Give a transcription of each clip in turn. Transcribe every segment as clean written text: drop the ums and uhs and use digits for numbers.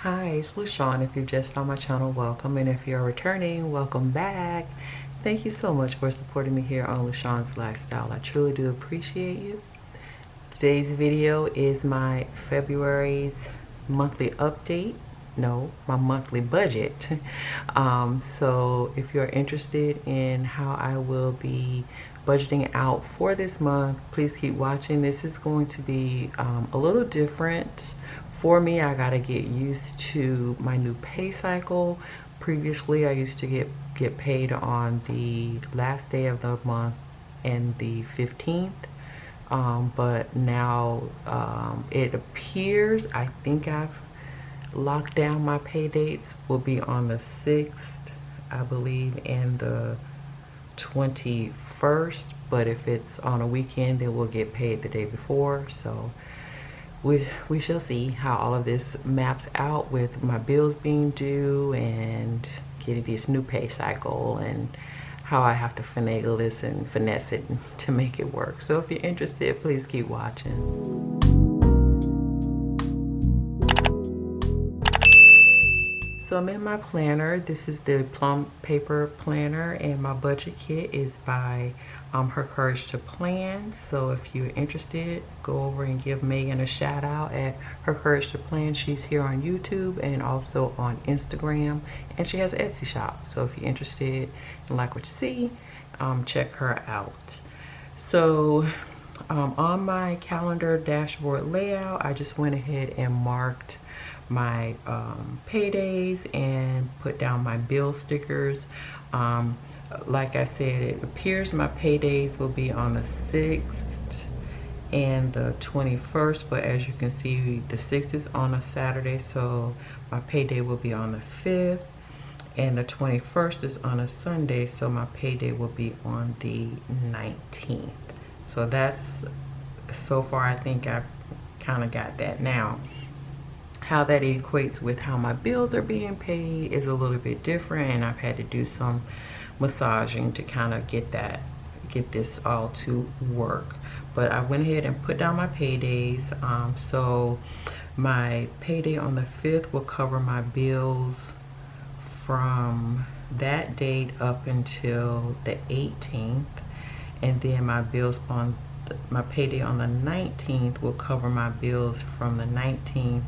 Hi, it's Lushawn. If you've just found my channel, welcome. And if you're returning, welcome back. Thank you so much for supporting me here on Lushawn's Lifestyle. I truly do appreciate you. Today's video is my February's monthly update. No, my monthly budget. So if you're interested in how I will be budgeting out for this month, please keep watching. This is going to be a little different for me. I gotta get used to my new pay cycle. Previously, I used to get paid on the last day of the month and the 15th. But now it appears, I think I've locked down my pay dates will be on the 6th, I believe, and the 21st. But if it's on a weekend, then we'll get paid the day before. So we shall see how all of this maps out with my bills being due and getting this new pay cycle, and how I have to finagle this and finesse it to make it work. So if you're interested, please keep watching. So I'm in my planner. This is the Plum paper planner, and my budget kit is by Her Courage to Plan. So if you're interested, go over and give Megan a shout out at Her Courage to Plan. She's here on YouTube and also on Instagram, and she has an Etsy shop. So if you're interested and like what you see, check her out. So on my calendar dashboard layout, I just went ahead and marked my paydays and put down my bill stickers. Like I said, it appears my paydays will be on the 6th and the 21st, but as you can see, the 6th is on a Saturday, so my payday will be on the 5th, and the 21st is on a Sunday, so my payday will be on the 19th. So that's, so far I think I've kind of got that. Now, how that equates with how my bills are being paid is a little bit different, and I've had to do some massaging to kind of get this all to work. But I went ahead and put down my paydays. So my payday on the 5th will cover my bills from that date up until the 18th, and then my bills on my payday on the 19th will cover my bills from the 19th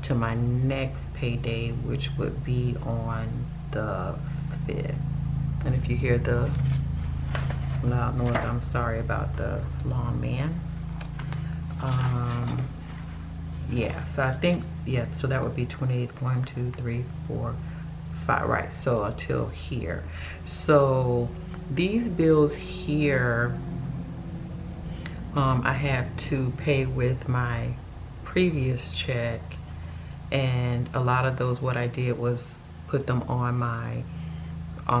to my next payday, which would be on the 5th. And if you hear the loud noise, I'm sorry about the lawn man. Yeah, so I think, yeah, so that would be 28th, 1, 2, 3, 4, 5, right? So until here. So these bills here, I have to pay with my previous check, and a lot of those, what I did was put them on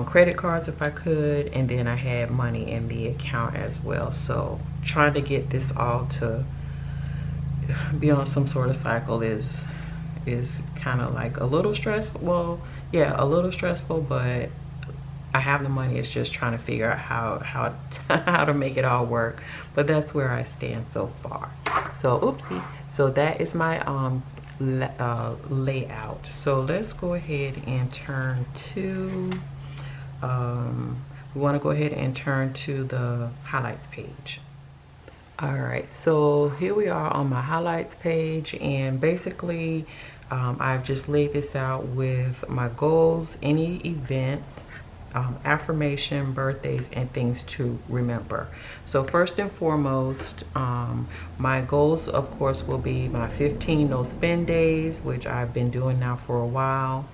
credit cards if I could, and then I had money in the account as well. So trying to get this all to be on some sort of cycle is kind of like a little stressful. Well, yeah, a little stressful, but I have the money. It's just trying to figure out how to make it all work. But that's where I stand so far. So oopsie. So that is my layout. So let's go ahead and turn to we want to go ahead and turn to the highlights page. All right, so here we are on my highlights page, and basically I've just laid this out with my goals, any events, affirmation, birthdays, and things to remember. So first and foremost, my goals, of course, will be my 15 no spend days, which I've been doing now for a while.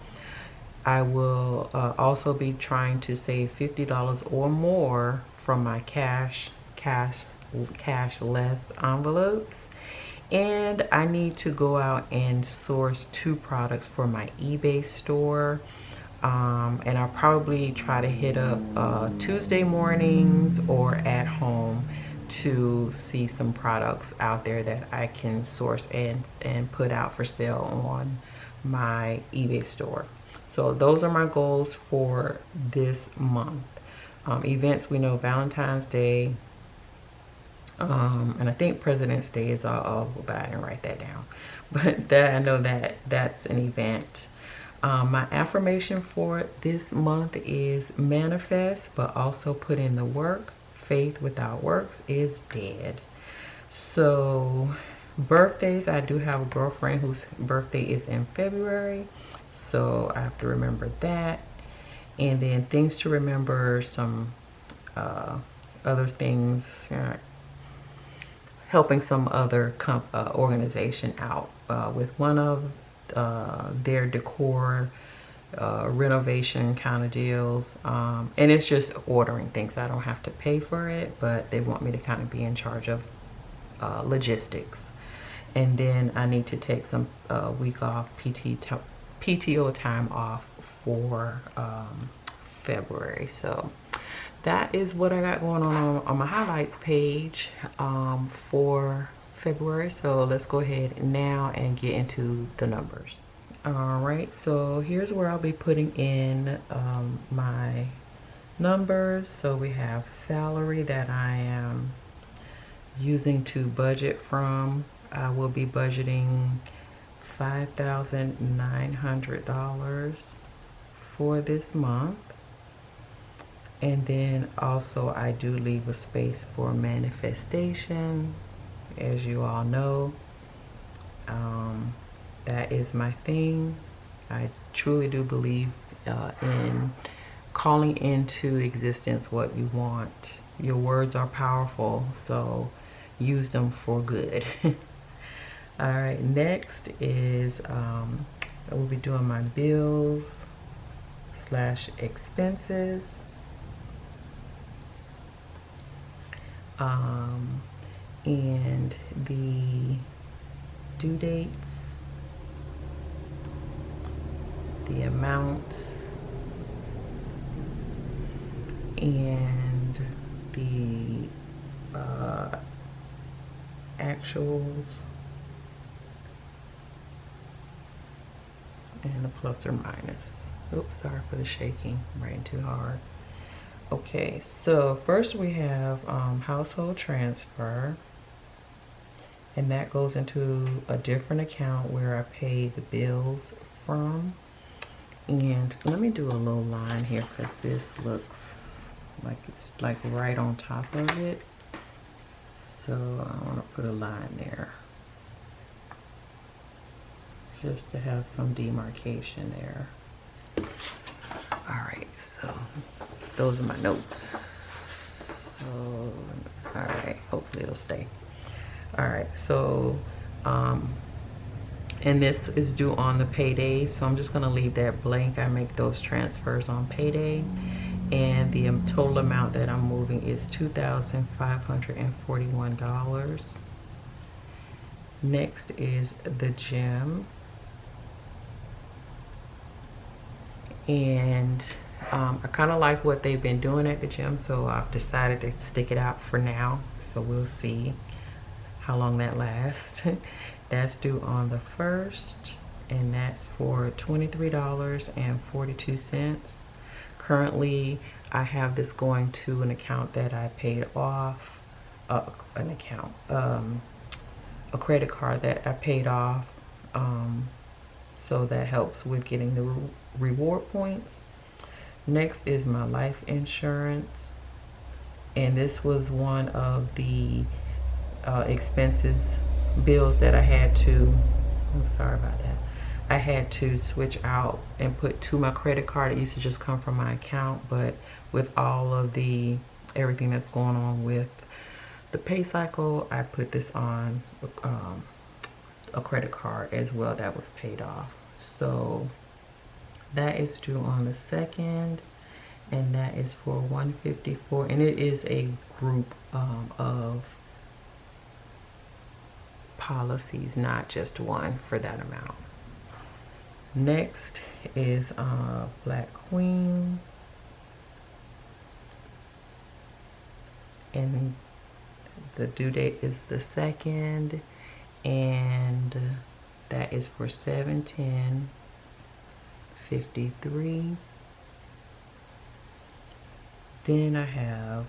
I will also be trying to save $50 or more from my cashless envelopes. And I need to go out and source 2 products for my eBay store. And I'll probably try to hit up Tuesday mornings or at home to see some products out there that I can source and put out for sale on my eBay store. So those are my goals for this month. Events, we know Valentine's Day And I think President's Day is all, but I didn't write that down. But that, I know that that's an event. My affirmation for this month is manifest, but also put in the work. Faith without works is dead. So birthdays, I do have a girlfriend whose birthday is in February, so I have to remember that. And then things to remember, some other things, helping some other organization out with one of their decor renovation kind of deals, and it's just ordering things. I don't have to pay for it, but they want me to kind of be in charge of logistics. And then I need to take some week off, PTO time off for February. So that is what I got going on my highlights page for February. So let's go ahead now and get into the numbers. All right, so here's where I'll be putting in my numbers. So we have salary that I am using to budget from. I will be budgeting $5,900 for this month. And then also I do leave a space for manifestation. As you all know, that is my thing. I truly do believe in calling into existence what you want. Your words are powerful, so use them for good. All right, next is I will be doing my bills / expenses. And the due dates, the amount, and the actuals, and the plus or minus. Oops, sorry for the shaking, I'm writing too hard. Okay, so first we have household transfer, and that goes into a different account where I pay the bills from. And let me do a little line here because this looks like it's like right on top of it. So I want to put a line there just to have some demarcation there. All right, so those are my notes. So, all right, hopefully it'll stay. All right, so and this is due on the payday, so I'm just gonna leave that blank. I make those transfers on payday, and the total amount that I'm moving is $2,541. Next is the gym, and I kind of like what they've been doing at the gym, so I've decided to stick it out for now. So we'll see how long that lasts. That's due on the 1st, and that's for $23.42. Currently, I have this going to an account that I paid off, a credit card that I paid off. So that helps with getting the reward points. Next is my life insurance, and this was one of the bills that I had to, I'm sorry about that, I had to switch out and put to my credit card. It used to just come from my account, but with all of everything that's going on with the pay cycle, I put this on a credit card as well that was paid off. So that is due on the 2nd, and that is for $154, and it is a group of policies, not just one for that amount. Next is Black Queen, and the due date is the 2nd, and that is for $710.53. Then I have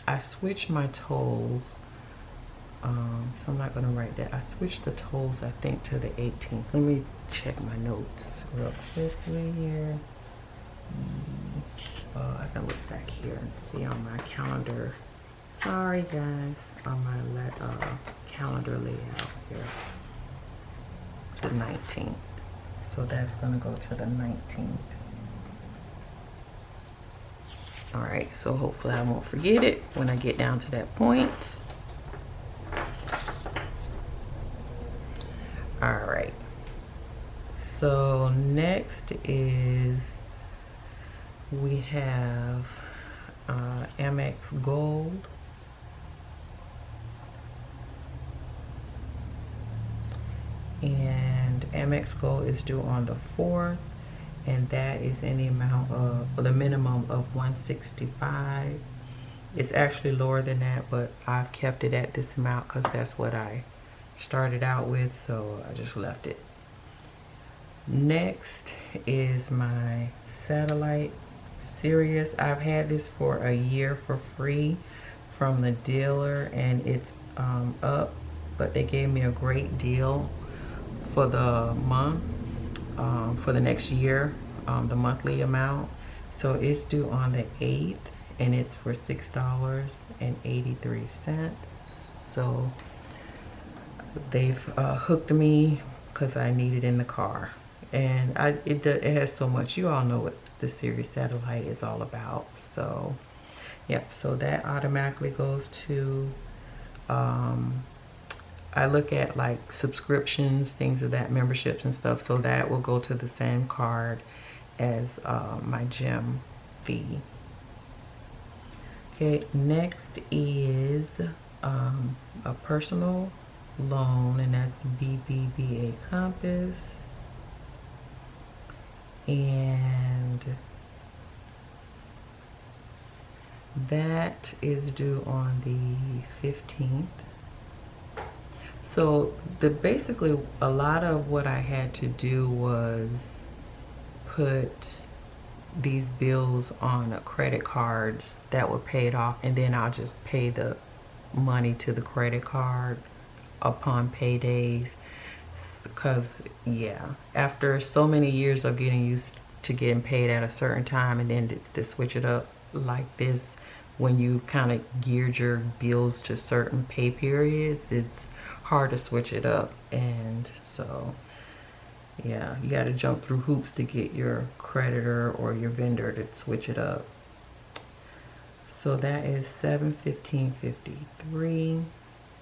I switched my tolls. So I'm not going to write that. I switched the tolls, I think, to the 18th. Let me check my notes real quickly here. I can look back here and see on my calendar. Sorry, guys. On my calendar layout here. The 19th. So that's going to go to the 19th. All right. So hopefully I won't forget it when I get down to that point. All right, so next is we have Amex Gold. And Amex Gold is due on the 4th, and that is in the amount of, the minimum of $165. It's actually lower than that, but I've kept it at this amount because that's what I started out with, so I just left it. Next is my satellite Sirius. I've had this for a year for free from the dealer, and it's up, but they gave me a great deal for the month, for the next year, the monthly amount. So it's due on the 8th, and it's for $6.83. So they've hooked me because I need it in the car, and it has so much. You all know what the Sirius satellite is all about. So yep, so that automatically goes to I look at like subscriptions, things of that, memberships and stuff, so that will go to the same card as my gym fee. Okay, next is a personal loan, and that's BBVA Compass, and that is due on the 15th. So basically a lot of what I had to do was put these bills on credit cards that were paid off, and then I'll just pay the money to the credit card upon paydays, because yeah, after so many years of getting used to getting paid at a certain time, and then to switch it up like this, when you've kind of geared your bills to certain pay periods, it's hard to switch it up. And so yeah, you got to jump through hoops to get your creditor or your vendor to switch it up. So that is $715.53.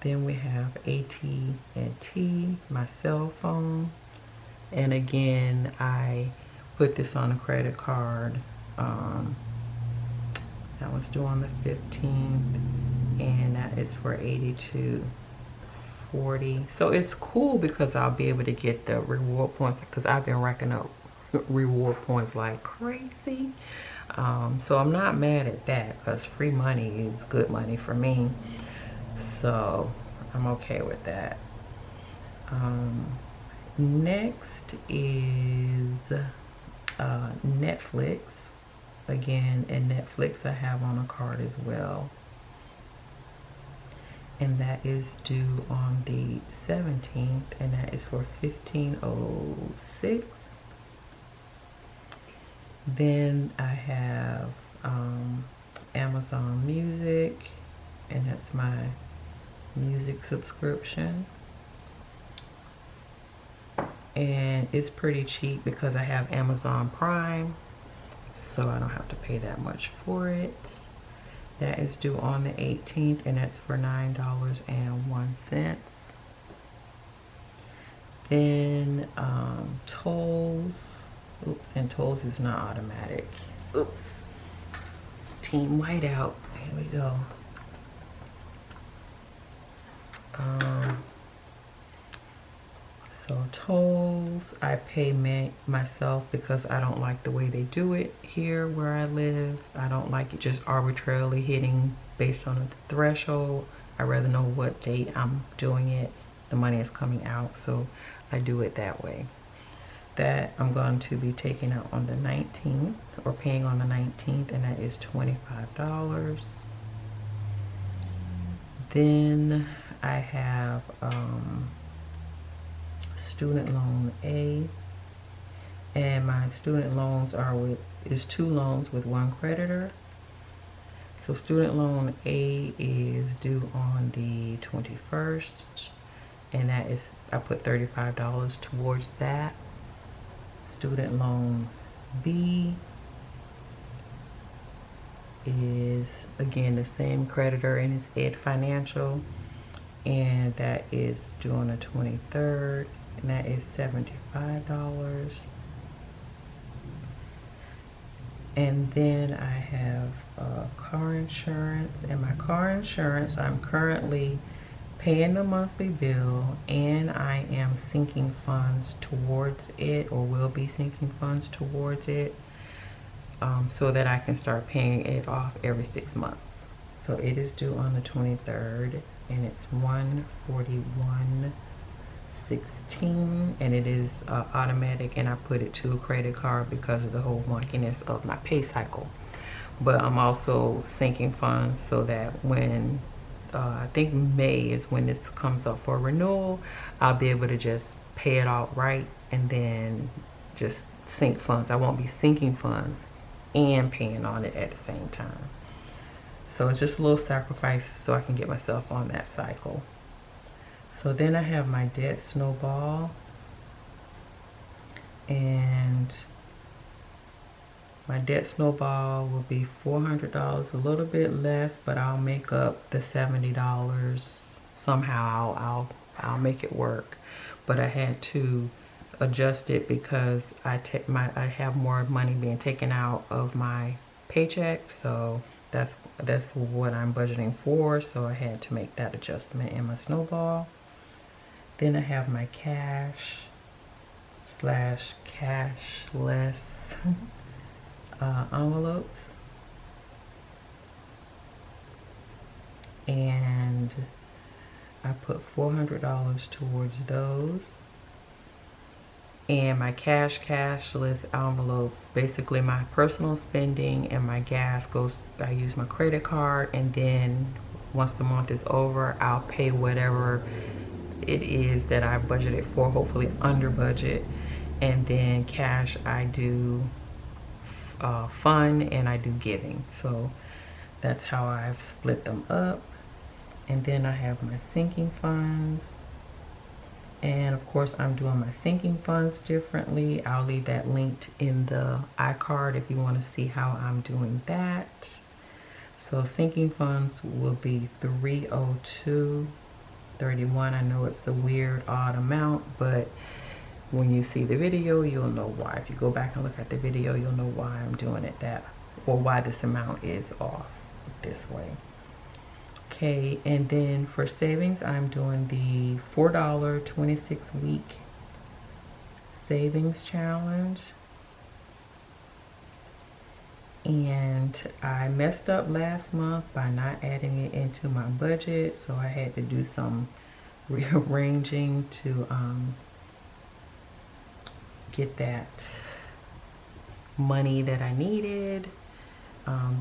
Then we have AT&T, my cell phone, and again I put this on a credit card. That was due on the 15th, and that is for $82.40. So it's cool because I'll be able to get the reward points, because I've been racking up reward points like crazy. So I'm not mad at that, because free money is good money for me. So I'm okay with that. Next is Netflix. Again, and Netflix I have on a card as well, and that is due on the 17th, and that is for $15.06. Then I have Amazon Music, and that's my music subscription, and it's pretty cheap because I have Amazon Prime, so I don't have to pay that much for it. That is due on the 18th, and that's for $9.01. Then tolls. Oops, and tolls is not automatic. Oops. Team Whiteout. Here we go. So tolls, I pay myself because I don't like the way they do it here where I live. I don't like it just arbitrarily hitting based on a threshold. I rather know what date I'm doing it, the money is coming out, so I do it that way. That I'm going to be taking out on the 19th, or paying on the 19th, and that is $25. Then I have student loan A, and my student loans is 2 loans with 1 creditor. So student loan A is due on the 21st, and that is, I put $35 towards that. Student loan B is again the same creditor, and it's Ed Financial, and that is due on the 23rd, and that is $75. And then I have car insurance, and my car insurance, I'm currently paying the monthly bill, and I am sinking funds towards it, or will be sinking funds towards it, so that I can start paying it off every 6 months. So it is due on the 23rd, and it's $141.16, and it is automatic, and I put it to a credit card because of the whole wonkiness of my pay cycle. But I'm also sinking funds so that when I think May is when this comes up for renewal, I'll be able to just pay it outright and then just sink funds. I won't be sinking funds and paying on it at the same time. So it's just a little sacrifice so I can get myself on that cycle. So then I have my debt snowball, and my debt snowball will be $400, a little bit less, but I'll make up the $70 somehow. I'll make it work. But I had to adjust it because I have more money being taken out of my paycheck, so that's what I'm budgeting for. So I had to make that adjustment in my snowball. Then I have my cash/cashless envelopes, and I put $400 towards those. And my cashless envelopes, basically my personal spending and my gas goes, I use my credit card, and then once the month is over, I'll pay whatever it is that I budgeted for, hopefully under budget. And then cash, I do fun, and I do giving. So that's how I've split them up. And then I have my sinking funds, and of course I'm doing my sinking funds differently. I'll leave that linked in the iCard if you want to see how I'm doing that. So sinking funds will be $302.31. I know it's a weird odd amount, but when you see the video, you'll know why. If you go back and look at the video, you'll know why I'm doing it or why this amount is off this way. Okay, and then for savings, I'm doing the $4 26-week savings challenge. And I messed up last month by not adding it into my budget, so I had to do some rearranging to get that money that I needed.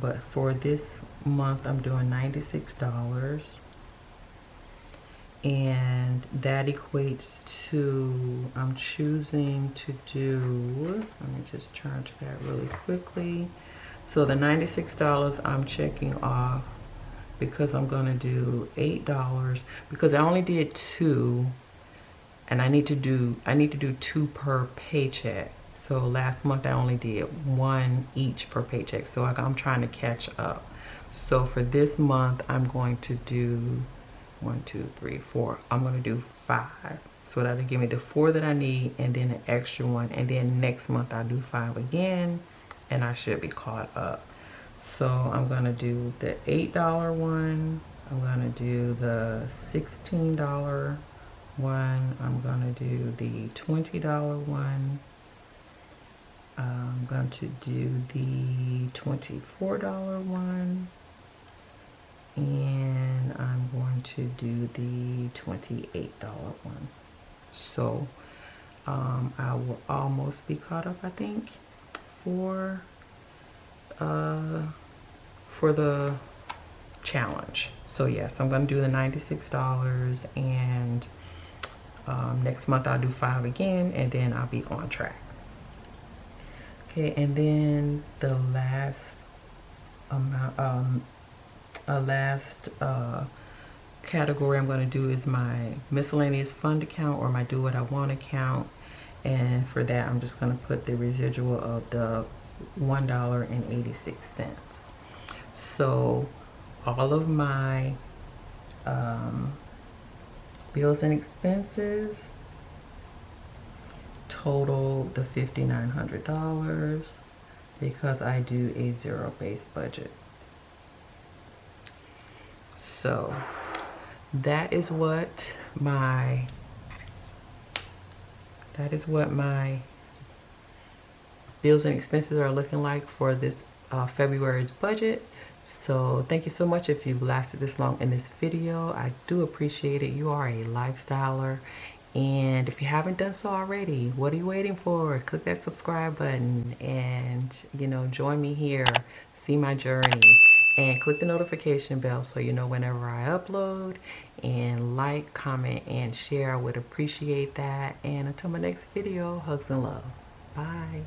But for this month, I'm doing $96, and that equates to, I'm choosing to do, let me just charge that really quickly. So the $96 I'm checking off because I'm gonna do $8, because I only did 2, and I need to do 2 per paycheck. So last month I only did 1 each per paycheck. So I'm trying to catch up. So for this month, I'm going to do 1, 2, 3, 4. I'm going to do 5. So that'll give me the 4 that I need, and then an extra 1. And then next month I'll do 5 again, and I should be caught up. So I'm going to do the $8 one. I'm going to do the $16 one. I'm going to do the $20 one. I'm going to do the $24 one, and I'm going to do the $28 one. So I will almost be caught up, I think, for the challenge. So yes, I'm gonna do the $96, and next month I'll do 5 again, and then I'll be on track. Okay, and then the last amount, category I'm going to do is my miscellaneous fund account, or my do what I want account. And for that, I'm just going to put the residual of the $1.86. So all of my bills and expenses total the $5,900 because I do a zero-based budget. So that is what my bills and expenses are looking like for this February's budget. So thank you so much if you've lasted this long in this video. I do appreciate it. You are a lifestyler, and if you haven't done so already, what are you waiting for? Click that subscribe button and, you know, join me here, see my journey, and click the notification bell so you know whenever I upload. And like, comment, and share. I would appreciate that. And until my next video, hugs and love. Bye.